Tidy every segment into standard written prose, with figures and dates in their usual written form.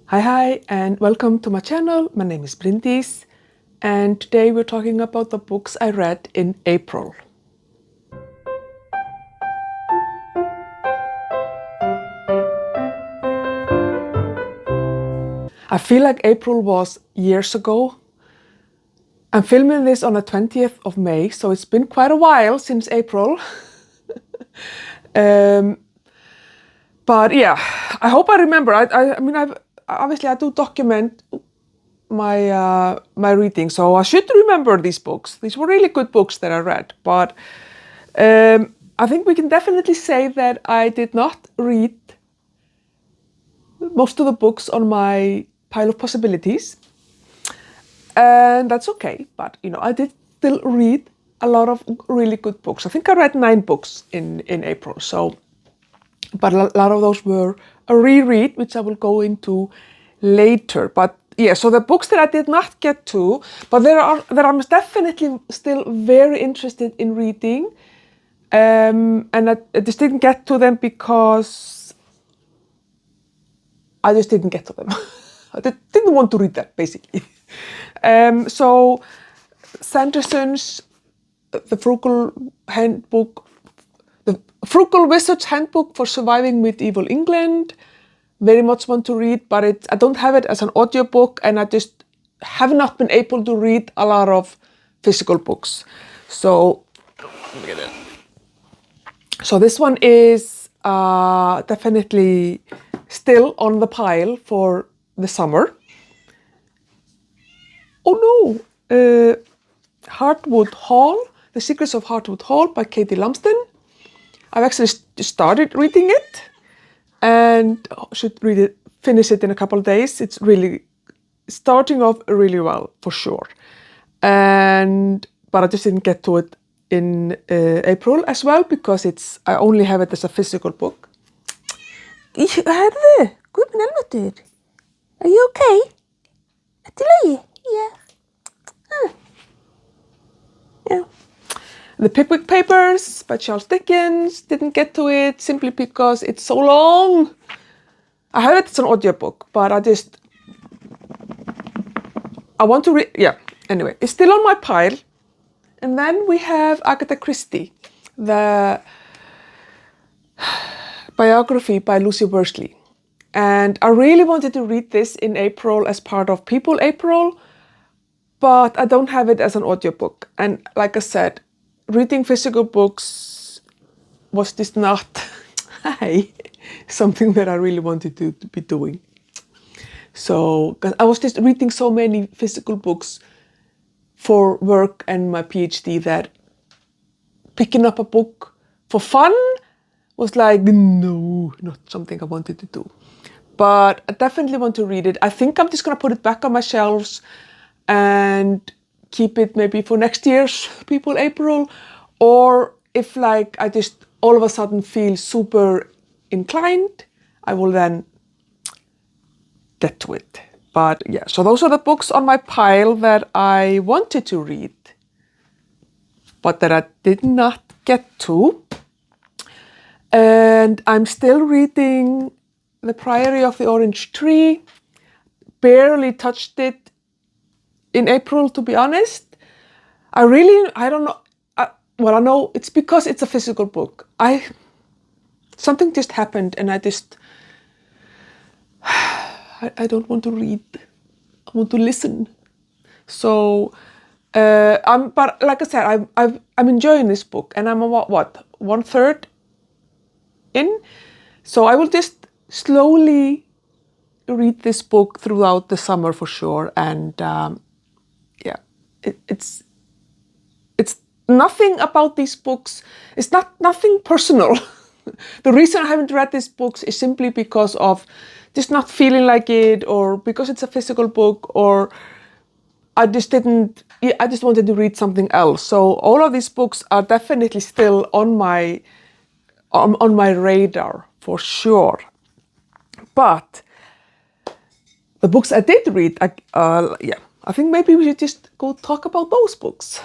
Hi, and welcome to my channel. My name is Bryndís, and today we're talking about the books I read in April. I feel like April was years ago. I'm filming this on the 20th of May, so it's been quite a while since April. But yeah, I hope I remember. I mean, obviously I do document my reading, so I should remember these books. These were really good books that I read, but I think we can definitely say that I did not read most of the books on my pile of possibilities, and that's okay. But I did still read a lot of really good books. I think I read 9 books in April. But a lot of those were a reread, which I will go into later. But yeah, so the books that I did not get to, but that I'm definitely still very interested in reading, and I just didn't get to them because I just didn't get to them. I didn't want to read that, basically. So Sanderson's The Frugal Handbook, The Frugal Wizard's Handbook for Surviving Medieval England, very much want to read, but I don't have it as an audiobook, and I just have not been able to read a lot of physical books. So this one is definitely still on the pile for the summer. Oh no! Heartwood Hall, The Secrets of Heartwood Hall by Katie Lumsden. I've actually started reading it and should finish it in a couple of days. It's really starting off really well, for sure. But I just didn't get to it in April as well because I only have it as a physical book. Herðu, guð minn almáttugur. Are you okay? Ertu í lagi? Yeah. Yeah. The Pickwick Papers by Charles Dickens, didn't get to it simply because it's so long. I have it as an audiobook, but I want to read, yeah, anyway, it's still on my pile. And then we have Agatha Christie, the biography by Lucy Worsley. And I really wanted to read this in April as part of People April, but I don't have it as an audiobook. And like I said, reading physical books was just not something that I really wanted to be doing. So, 'cause I was just reading so many physical books for work and my PhD that picking up a book for fun was like, no, not something I wanted to do. But I definitely want to read it. I think I'm just gonna put it back on my shelves and keep it maybe for next year's People April, or if like I just all of a sudden feel super inclined, I will then get to it. But yeah, so those are the books on my pile that I wanted to read, but that I did not get to. And I'm still reading The Priory of the Orange Tree. Barely touched it in April, to be honest. I don't know. I know it's because it's a physical book. Something just happened and I don't want to read. I want to listen. So, but like I said, I'm enjoying this book, and I'm what 1/3 in. So I will just slowly read this book throughout the summer for sure. And yeah, it's nothing about these books. It's nothing personal. The reason I haven't read these books is simply because of just not feeling like it, or because it's a physical book, or I just wanted to read something else. So all of these books are definitely still on my radar for sure. But the books I did read, I think maybe we should just go talk about those books.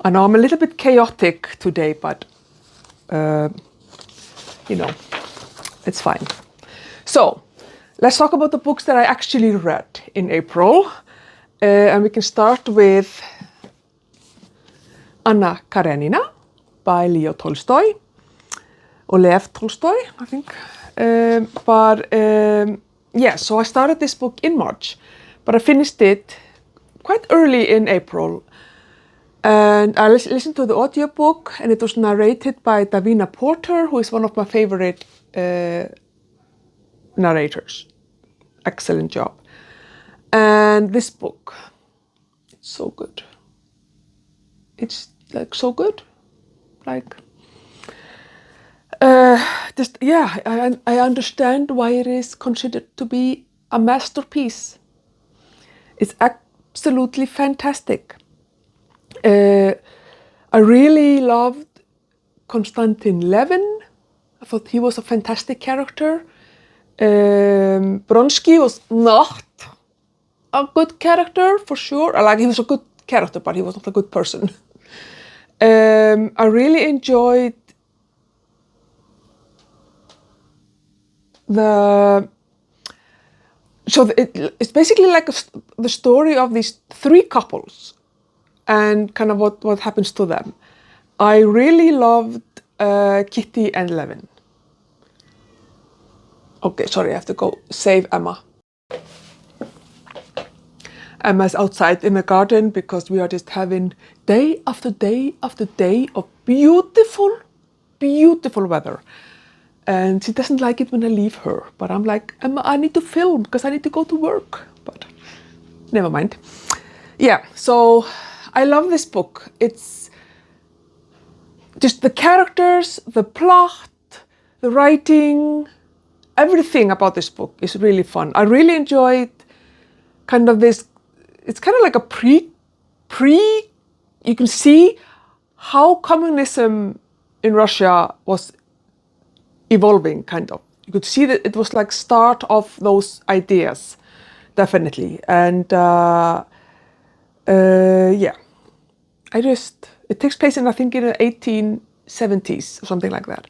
I know I'm a little bit chaotic today, but it's fine. So Let's talk about the books that I actually read in April. And we can start with Anna Karenina by Leo Tolstoy, or Lev Tolstoy, I think. Yeah, so I started this book in March, but I finished it quite early in April. And I listened to the audiobook, and it was narrated by Davina Porter, who is one of my favorite narrators. Excellent job. And this book, it's so good. It's like so good. Like, I understand why it is considered to be a masterpiece. It's absolutely fantastic. I really loved Konstantin Levin. I thought he was a fantastic character. Bronsky was not a good character for sure. Like, he was a good character, but he was not a good person. I really enjoyed it's basically like the story of these three couples and kind of what happens to them. I really loved Kitty and Levin. Okay, sorry, I have to go save Emma. Emma's outside in the garden because we are just having day after day after day of beautiful, beautiful weather. And she doesn't like it when I leave her. But I'm like, Emma, I need to film because I need to go to work. But never mind. Yeah, so I love this book. It's just the characters, the plot, the writing, everything about this book is really fun. I really enjoyed kind of this, it's kind of like a you can see how communism in Russia was evolving, kind of. You could see that it was like start of those ideas, definitely. And yeah, it takes place in, I think, in the 1870s or something like that.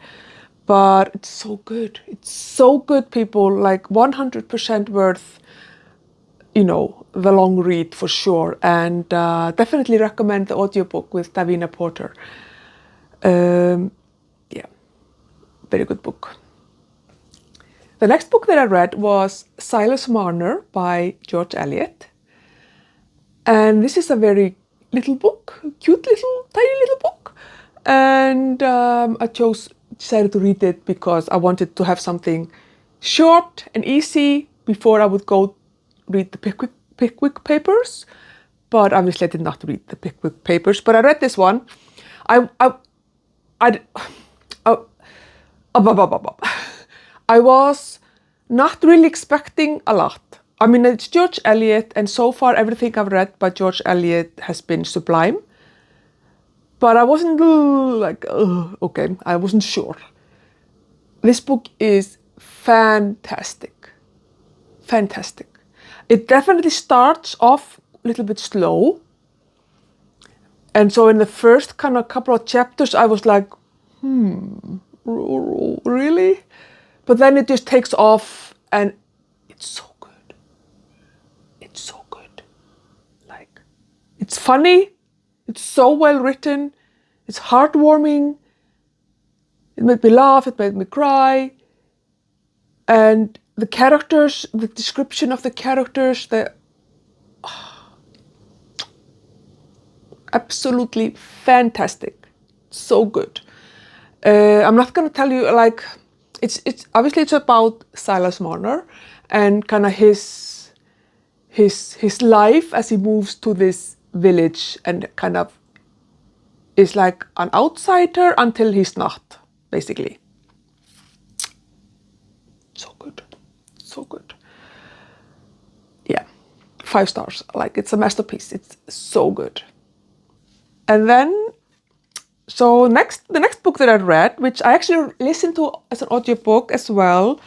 But it's so good. It's so good, people. Like 100% worth, the long read for sure. And definitely recommend the audiobook with Davina Porter. Yeah, very good book. The next book that I read was Silas Marner by George Eliot. And this is a very little book, cute little, tiny little book. And I decided to read it because I wanted to have something short and easy before I would go read the Pickwick Papers. But obviously I did not read the Pickwick Papers, but I read this one. I was not really expecting a lot. I mean, it's George Eliot, and so far everything I've read by George Eliot has been sublime. But I wasn't okay, I wasn't sure. This book is fantastic. Fantastic. It definitely starts off a little bit slow. And so in the first kind of couple of chapters, I was like, really? But then it just takes off and it's so good. It's so good. Like, it's funny. It's so well written. It's heartwarming. It made me laugh. It made me cry. And the characters, the description of the characters, absolutely fantastic. So good. I'm not going to tell you, like, it's obviously it's about Silas Marner and kind of his life as he moves to this village and kind of is like an outsider until he's not, basically. So good. So good. Yeah. 5 stars. Like, it's a masterpiece. It's so good. And then, so the next book that I read, which I actually listened to as an audiobook as well,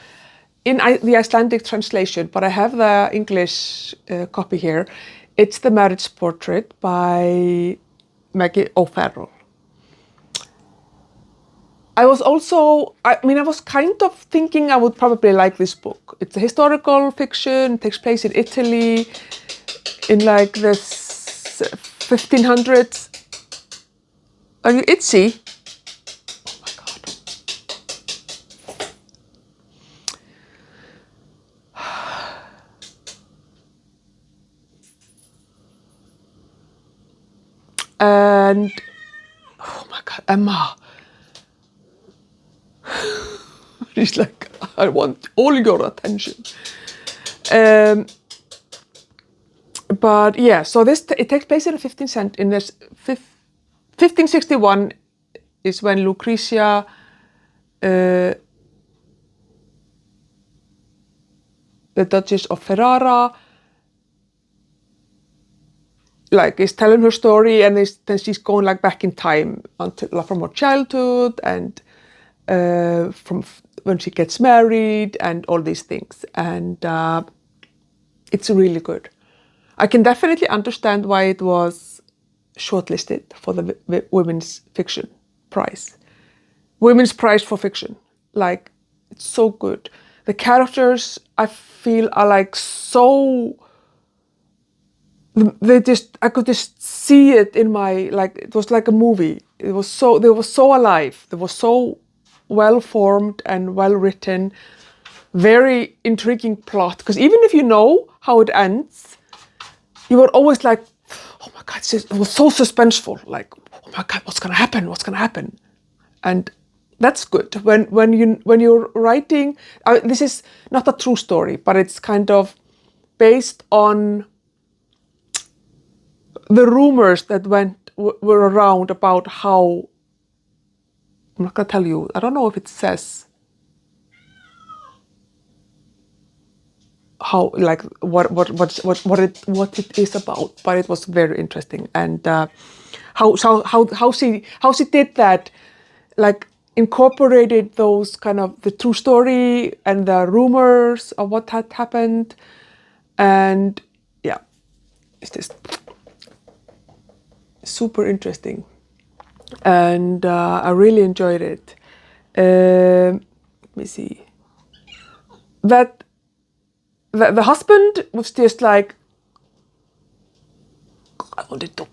in the Icelandic translation, but I have the English copy here. It's The Marriage Portrait by Maggie O'Farrell. I was kind of thinking I would probably like this book. It's a historical fiction, it takes place in Italy in like the 1500s. Are you itchy? Oh my God. And, oh my God, Emma. She's like, I want all your attention. But yeah, so it takes place in the 1561 is when Lucrezia the Duchess of Ferrara like is telling her story, and then she's going like back in time until from her childhood and from when she gets married and all these things, and it's really good. I can definitely understand why it was shortlisted for the Women's Fiction Prize. Women's Prize for Fiction. Like, it's so good. The characters, I feel, are like so... I could just see it in my, like, it was like a movie. They were so alive. They were so well formed and well written. Very intriguing plot. Because even if you know how it ends, you were always like, oh my God, it was so suspenseful. Like, oh my God, what's gonna happen? What's gonna happen? And that's good. When you're writing, this is not a true story, but it's kind of based on the rumors that were around about how. I'm not gonna tell you. I don't know if it says how, like, what it is about, but it was very interesting, and how she did that, like incorporated those kind of the true story and the rumors of what had happened, and yeah, it's just super interesting, and I really enjoyed it. Let me see. That the husband was just like, I wanted to.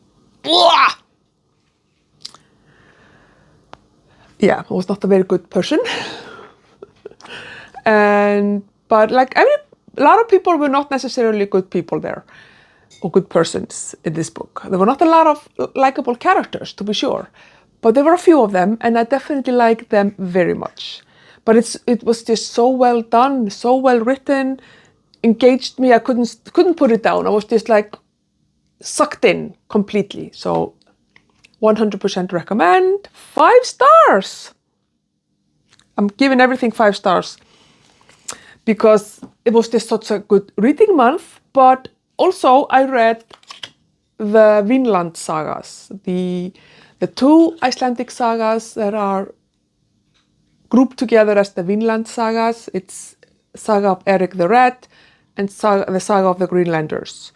Yeah, was not a very good person. But like a lot of people were not necessarily good people there, or good persons in this book. There were not a lot of likable characters, to be sure, but there were a few of them, and I definitely liked them very much. But it was just so well done, so well written, engaged me. I couldn't put it down. I was just like sucked in completely. So 100% recommend. 5 stars. I'm giving everything 5 stars because it was just such a good reading month. But also I read the Vinland sagas, the 2 Icelandic sagas that are grouped together as the Vinland sagas. It's Saga of Eric the Red and the Saga of the Greenlanders.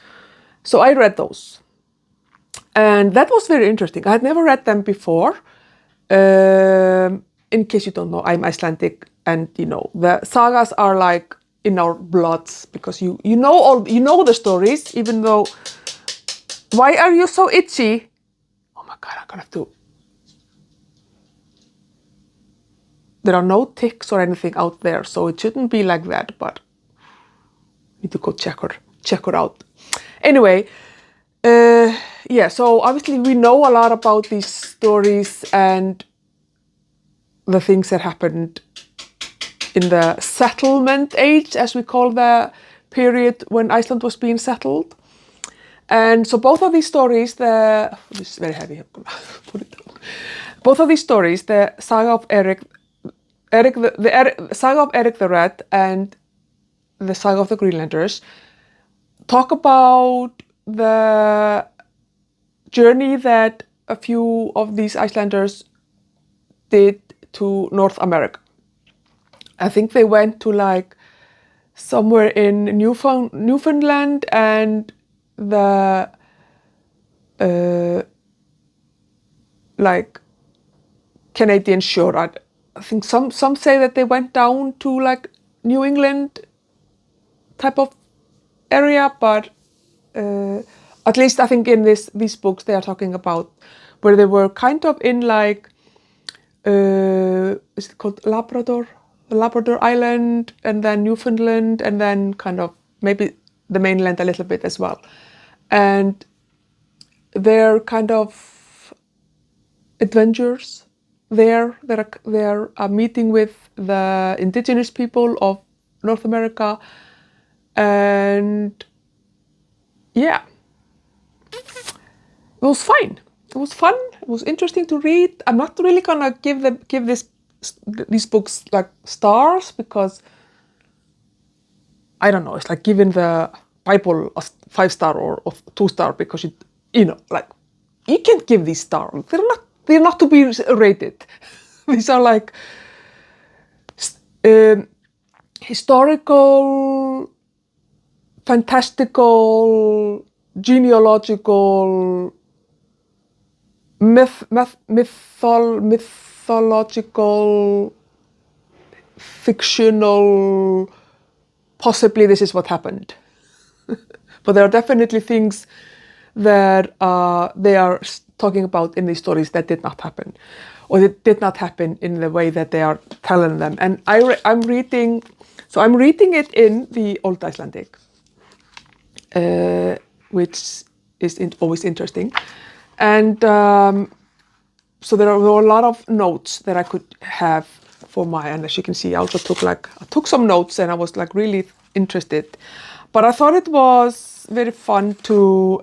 So I read those. And that was very interesting. I had never read them before. In case you don't know, I'm Icelandic, and you know the sagas are like in our bloods because you know the stories, even though. Why are you so itchy? Oh my God, I'm gonna have to. There are no ticks or anything out there, so it shouldn't be like that. But I need to go check her out. Anyway. Yeah, so obviously we know a lot about these stories and the things that happened in the settlement age, as we call the period when Iceland was being settled. And so both of these stories, this is very heavy, I'm gonna put it down. Both of these stories, the Saga of Saga of Eric the Red and the Saga of the Greenlanders, talk about the journey that a few of these Icelanders did to North America. I think they went to like somewhere in Newfoundland and the like Canadian shore. I think some say that they went down to like New England type of area, but at least I think in these books they are talking about where they were kind of in like, is it called Labrador Island, and then Newfoundland, and then kind of maybe the mainland a little bit as well. And their kind of adventures there, they're meeting with the indigenous people of North America, and yeah, it was fine. It was fun. It was interesting to read. I'm not really gonna give these books like stars, because I don't know. It's like giving the Bible a 5-star or 2-star, because like you can't give these stars. They're not to be rated. These are like historical, fantastical, genealogical, mythological, fictional. Possibly this is what happened. But there are definitely things that they are talking about in these stories that did not happen, or that did not happen in the way that they are telling them. And I'm reading it in the Old Icelandic, which is always interesting. And so there were a lot of notes that I could have for and as you can see, I also took some notes, and I was like really interested. But I thought it was very fun to,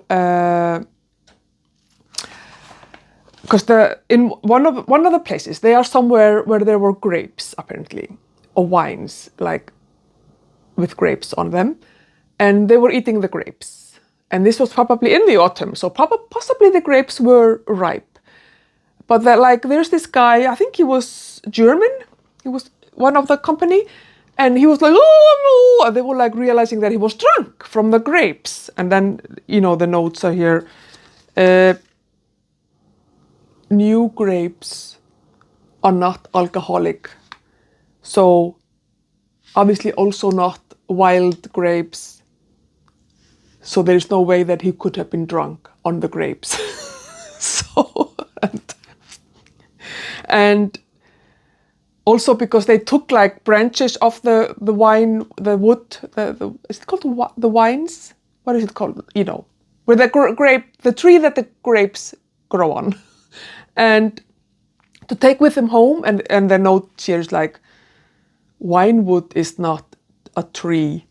because in one of the places, they are somewhere where there were grapes apparently, or wines, like with grapes on them, and they were eating the grapes. And this was probably in the autumn, so possibly the grapes were ripe. But there's this guy, I think he was German, he was one of the company, and he was like, oh, no, and they were like realizing that he was drunk from the grapes. And then, the notes are here, new grapes are not alcoholic, so obviously also not wild grapes, so there's no way that he could have been drunk on the grapes. So, and also because they took like branches of the wine, the wood, is it called the wines? What is it called? Where the tree that the grapes grow on, and to take with them home. And the note here is like, wine wood is not a tree.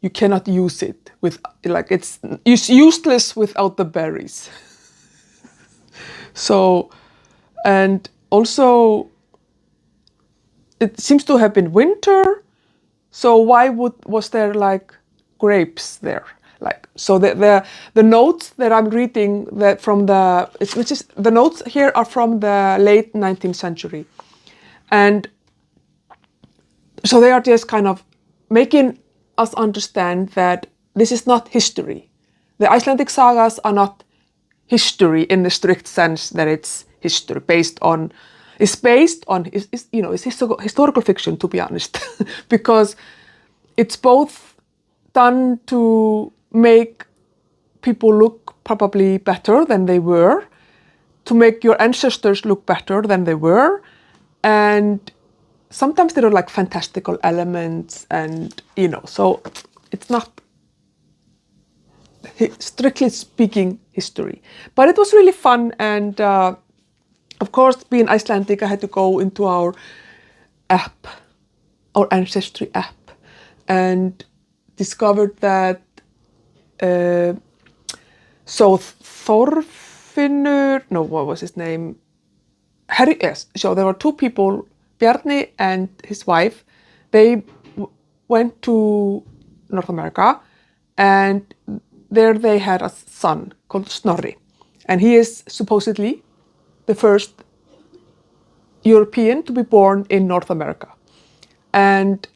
You cannot use it it's useless without the berries. So, and also, it seems to have been winter, so why was there like grapes there? So the notes that I'm reading the notes here are from the late 19th century, and so they are just kind of making us understand that this is not history. The Icelandic sagas are not history in the strict sense that it's history based on historical fiction, to be honest, because it's both done to make people look probably better than they were, to make your ancestors look better than they were, and sometimes there are like fantastical elements, and so it's not strictly speaking history. But it was really fun, and of course, being Icelandic, I had to go into our app, our ancestry app, and discovered that so Thorfinnur, no, what was his name? Yes, so there were two people, Bjarni and his wife. They went to North America, and there they had a son called Snorri, and he is supposedly the first European to be born in North America. And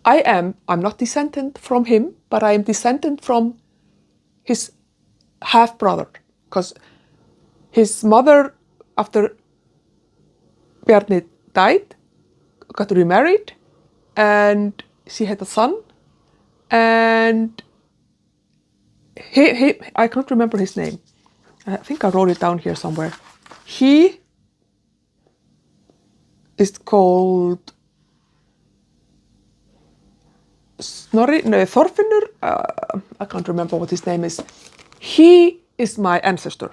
I'm not descendant from him, but I am descendant from his half-brother, because his mother, after Bjarni died, got remarried, and she had a son, and I can't remember his name. I think I wrote it down here somewhere. He is called Þorfinnur. I can't remember what his name is. He is my ancestor.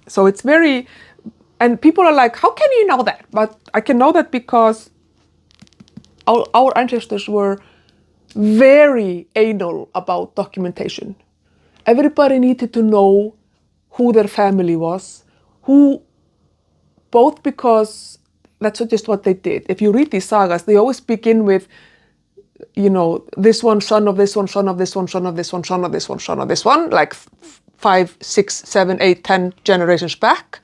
So it's very, and people are like, how can you know that? But I can know that because our ancestors were very anal about documentation. Everybody needed to know who their family was, both because that's just what they did. If you read these sagas, they always begin with, this one, son of this one, son of this one, son of this one, son of this one, son of this one, like 5, 6, 7, 8, 10 generations back.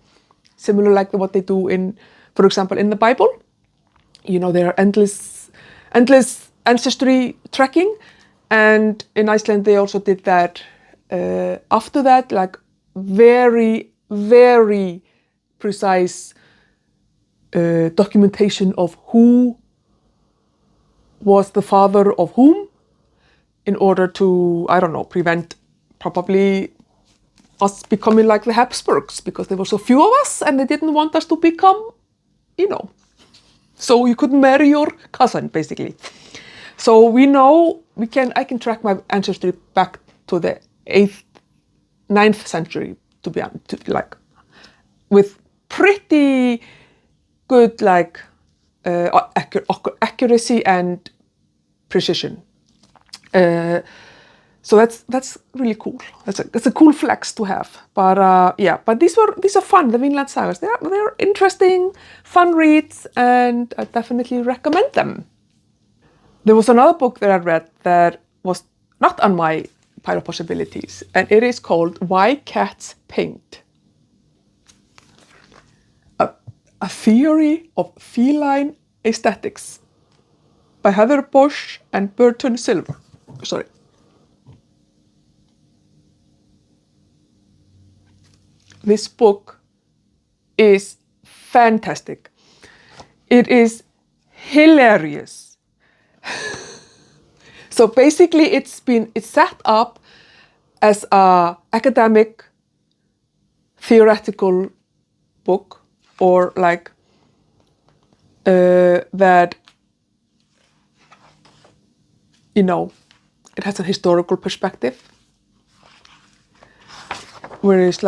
Similar like what they do in, for example, in the Bible. There are endless ancestry tracking. And in Iceland, they also did that after that, like very, very precise documentation of who was the father of whom, in order to, prevent probably us becoming like the Habsburgs, because there were so few of us and they didn't want us to become, so you couldn't marry your cousin, basically. So I can track my ancestry back to the 8th, 9th century, to be honest, with pretty good accuracy and precision. So that's really cool. That's a cool flex to have. But but these are fun. The Vinland sagas. They're interesting, fun reads, and I definitely recommend them. There was another book that I read that was not on my pile of possibilities, and it is called Why Cats Paint. A Theory of Feline Aesthetics by Heather Bosch and Burton Silver. Sorry. This book is fantastic. It is hilarious. So basically it's set up as a academic theoretical book, or that it has a historical perspective, where it's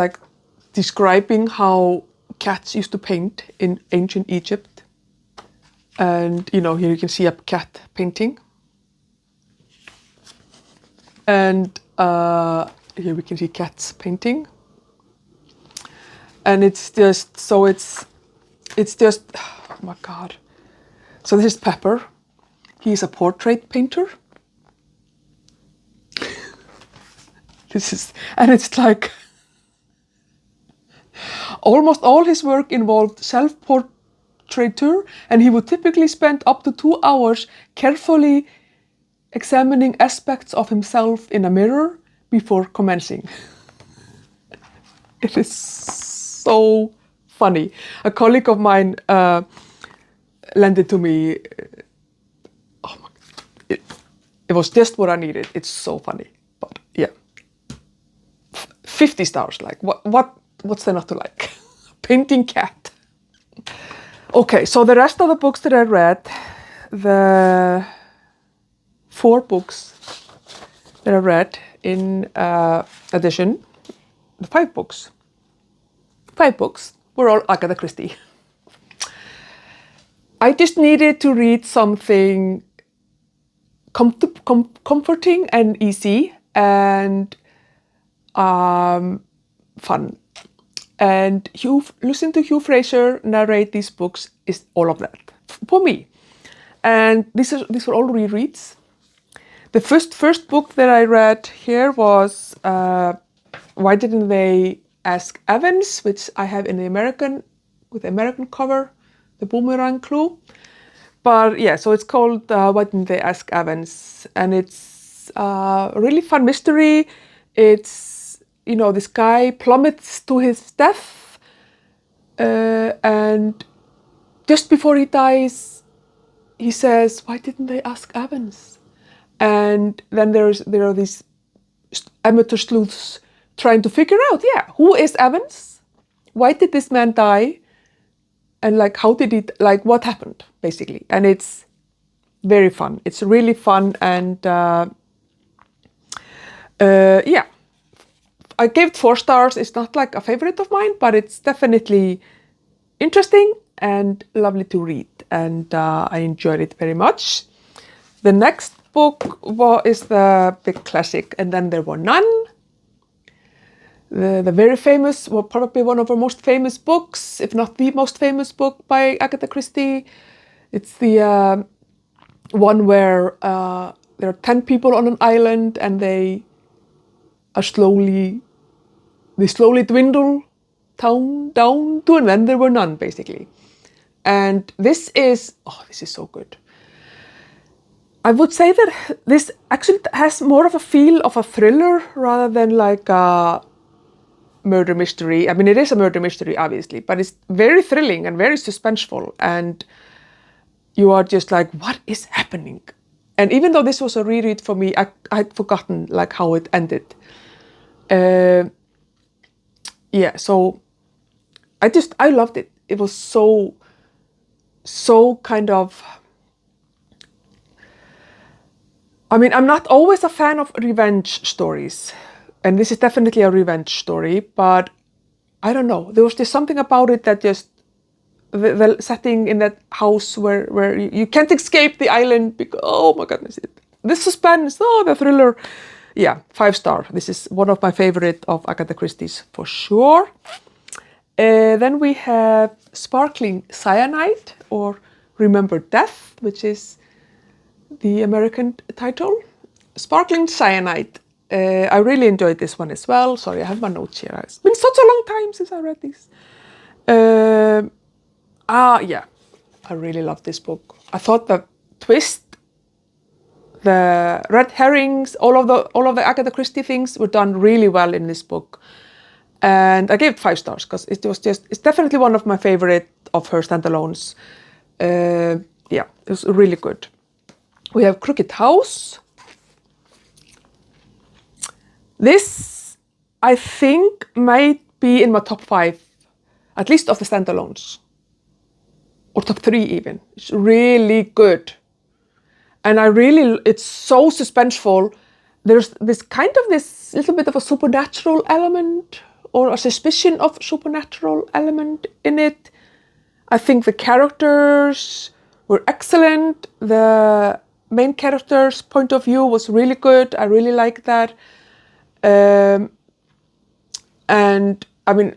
describing how cats used to paint in ancient Egypt. And here you can see a cat painting, and here we can see cats painting, and it's just, oh my god. So this is Pepper. He's a portrait painter. And it's almost all his work involved self-portraiture, and he would typically spend up to 2 hours carefully examining aspects of himself in a mirror before commencing. It is so funny. A colleague of mine lent it to me. Oh my God. It was just what I needed. It's so funny. But yeah, 50 stars. What's there not to like? Painting cat. Okay, so the rest of the books that I read, the 4 books that I read in addition, the 5 books were all Agatha Christie. I just needed to read something comforting and easy and fun. And listen to Hugh Fraser narrate these books is all of that for me. And these were all rereads. The first book that I read here was Why Didn't They Ask Evans, which I have in the American cover, the boomerang clue. But yeah, so it's called Why Didn't They Ask Evans, and it's a really fun mystery. It's this guy plummets to his death, and just before he dies, he says, "Why didn't they ask Evans?" And then there are these amateur sleuths trying to figure out, who is Evans? Why did this man die? And like, how did it, like, what happened, basically? And it's very fun. It's really fun, and I gave it 4 stars. It's not like a favorite of mine, but it's definitely interesting and lovely to read, and I enjoyed it very much. The next book is the big classic, And Then There Were None. The very famous, well, probably one of our most famous books, if not the most famous book by Agatha Christie. It's the one where there are 10 people on an island, and they slowly dwindle down to, and then there were none, basically. And this is so good. I would say that this actually has more of a feel of a thriller rather than like a murder mystery. I mean, it is a murder mystery, obviously, but it's very thrilling and very suspenseful, and you are just like, what is happening? And even though this was a reread for me, I'd forgotten like how it ended. So I loved it. It was so kind of, I mean, I'm not always a fan of revenge stories, and this is definitely a revenge story, but I don't know, there was just something about it that just, the setting in that house where you can't escape the island because, oh my goodness, the suspense, the thriller. 5 star. This is one of my favorite of Agatha Christie's for sure. Then we have Sparkling Cyanide, or Remember Death, which is the American title. Sparkling Cyanide. I really enjoyed this one as well. Sorry, I have my notes here. It's been such a long time since I read these. I really love this book. I thought the twist, the red herrings, all of the Agatha Christie things were done really well in this book. And I gave it 5 stars because it's definitely one of my favorite of her standalones. It was really good. We have Crooked House. This, I think, might be in my top 5, at least of the standalones, or top 3 even. It's really good. And it's so suspenseful. There's this little bit of a supernatural element, or a suspicion of supernatural element in it. I think the characters were excellent. The main character's point of view was really good. I really liked that. And I mean,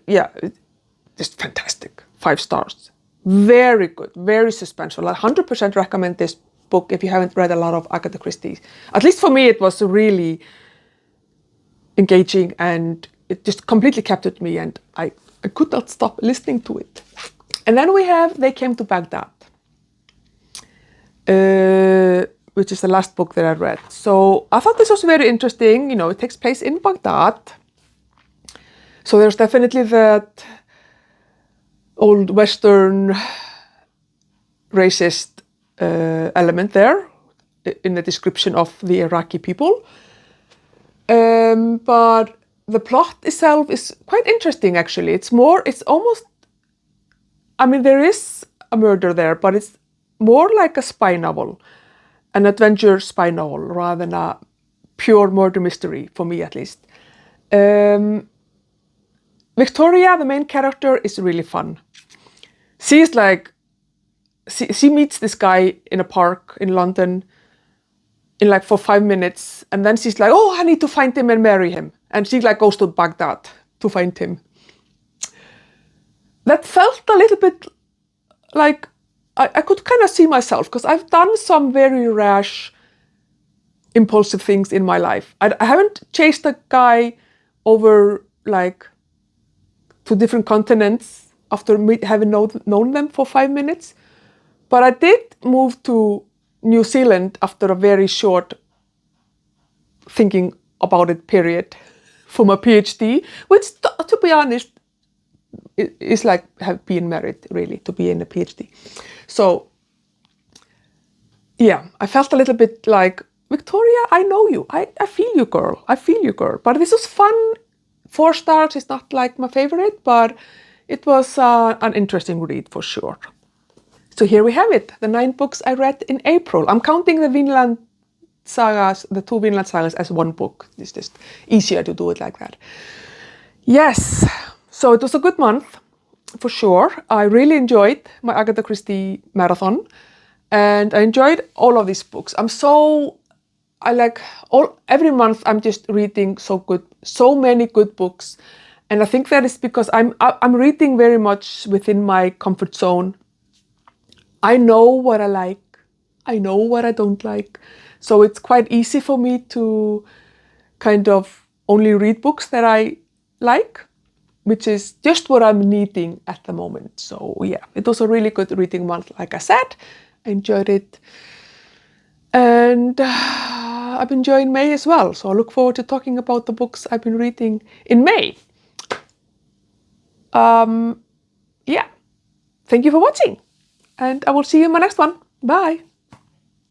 just fantastic. 5 stars. Very good, very suspenseful. I 100% recommend this book if you haven't read a lot of Agatha Christie. At least for me, it was really engaging, and it just completely captured me, and I could not stop listening to it. And then we have They Came to Baghdad, which is the last book that I read. So I thought this was very interesting. It takes place in Baghdad. So there's definitely that old Western racist element there in the description of the Iraqi people. But the plot itself is quite interesting, actually. It's almost, I mean, there is a murder there, but it's more like a spy novel, an adventure spy novel, rather than a pure murder mystery, for me at least. Victoria, the main character, is really fun. She's like, she meets this guy in a park in London for 5 minutes, and then she's like, I need to find him and marry him. And she goes to Baghdad to find him. That felt a little bit like, I could kind of see myself, because I've done some very rash, impulsive things in my life. I haven't chased a guy over to different continents after having known them for 5 minutes. But I did move to New Zealand after a very short thinking about it period for my PhD, which, to be honest, is like being married, really, to be in a PhD. So yeah, I felt a little bit like, Victoria, I know you. I feel you, girl. I feel you, girl. But this was fun. 4 stars is not like my favorite, but it was an interesting read for sure. So here we have it, the 9 books I read in April. I'm counting the Vinland sagas, the 2 Vinland sagas, as one book. It's just easier to do it like that. Yes, so it was a good month, for sure. I really enjoyed my Agatha Christie marathon, and I enjoyed all of these books. Every month I'm just reading so many good books, and I think that is because I'm reading very much within my comfort zone. I know what I like, I know what I don't like, so it's quite easy for me to kind of only read books that I like, which is just what I'm needing at the moment. So yeah, it was a really good reading month, like I said. I enjoyed it. And I've been enjoying May as well. So I look forward to talking about the books I've been reading in May. Yeah, thank you for watching. And I will see you in my next one. Bye.